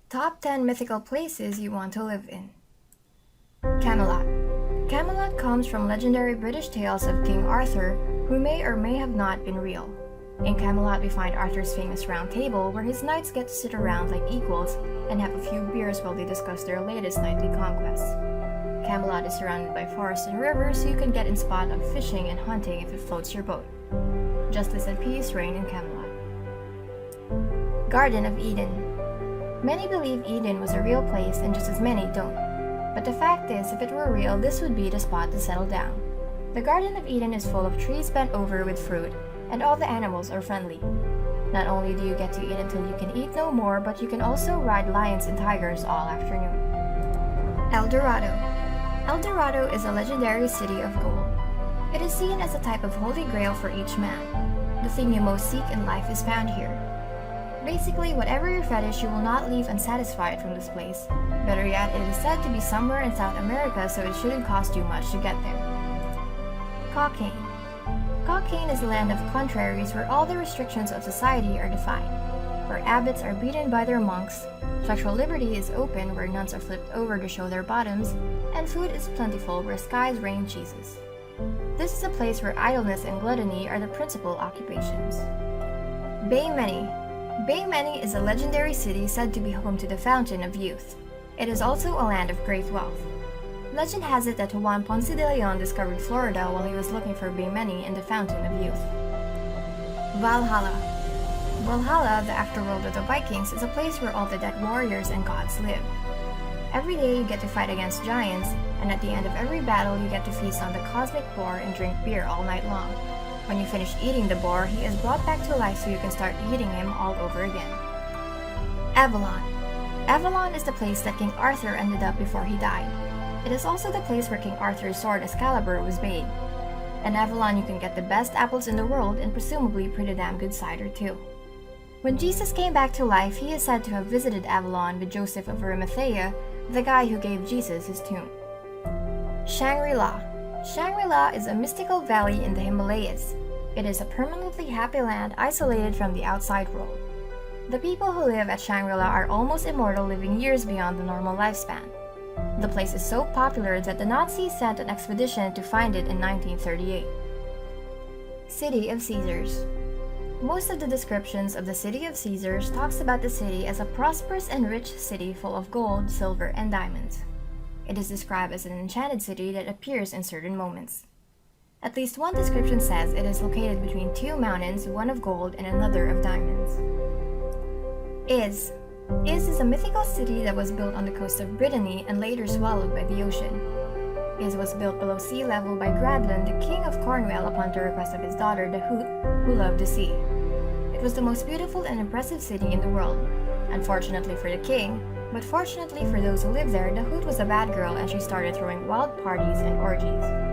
Top 10 mythical places you want to live in. Camelot. Camelot comes from legendary British tales of King Arthur, who may or may have not been real. In Camelot, we find Arthur's famous round table, where his knights get to sit around like equals and have a few beers while they discuss their latest knightly conquests. Camelot is surrounded by forests and rivers, so you can get in spot of fishing and hunting if it floats your boat. Justice and peace reign in Camelot. Garden of Eden. Many believe Eden was a real place and just as many don't. But the fact is, if it were real, this would be the spot to settle down. The Garden of Eden is full of trees bent over with fruit, and all the animals are friendly. Not only do you get to eat until you can eat no more, but you can also ride lions and tigers all afternoon. El Dorado. El Dorado is a legendary city of gold. It is seen as a type of holy grail for each man. The thing you most seek in life is found here. Basically, whatever your fetish, you will not leave unsatisfied from this place. Better yet, it is said to be somewhere in South America, so it shouldn't cost you much to get there. Cockaigne. Cockaigne is a land of contraries where all the restrictions of society are defied, where abbots are beaten by their monks, sexual liberty is open where nuns are flipped over to show their bottoms, and food is plentiful where skies rain cheeses. This is a place where idleness and gluttony are the principal occupations. Bay Many. Bay Many is a legendary city said to be home to the Fountain of Youth. It is also a land of great wealth. Legend has it that Juan Ponce de Leon discovered Florida while he was looking for Bay Many and the Fountain of Youth. Valhalla. Valhalla, the afterworld of the Vikings, is a place where all the dead warriors and gods live. Every day you get to fight against giants, and at the end of every battle you get to feast on the cosmic boar and drink beer all night long. When you finish eating the boar, he is brought back to life so you can start eating him all over again. Avalon. Avalon is the place that King Arthur ended up before he died. It is also the place where King Arthur's sword Excalibur was made. In Avalon you can get the best apples in the world and presumably pretty damn good cider too. When Jesus came back to life, he is said to have visited Avalon with Joseph of Arimathea, the guy who gave Jesus his tomb. Shangri-La. Shangri-La is a mystical valley in the Himalayas. It is a permanently happy land isolated from the outside world. The people who live at Shangri-La are almost immortal, living years beyond the normal lifespan. The place is so popular that the Nazis sent an expedition to find it in 1938. City of Caesars. Most of the descriptions of the City of Caesars talks about the city as a prosperous and rich city full of gold, silver, and diamonds. It is described as an enchanted city that appears in certain moments. At least one description says it is located between two mountains, one of gold and another of diamonds. Is is a mythical city that was built on the coast of Brittany and later swallowed by the ocean. Is was built below sea level by Gradlin, the king of Cornwall, upon the request of his daughter, the Hoot, who loved the sea. It was the most beautiful and impressive city in the world. Unfortunately for the king, but fortunately for those who lived there, the Hoot was a bad girl and she started throwing wild parties and orgies.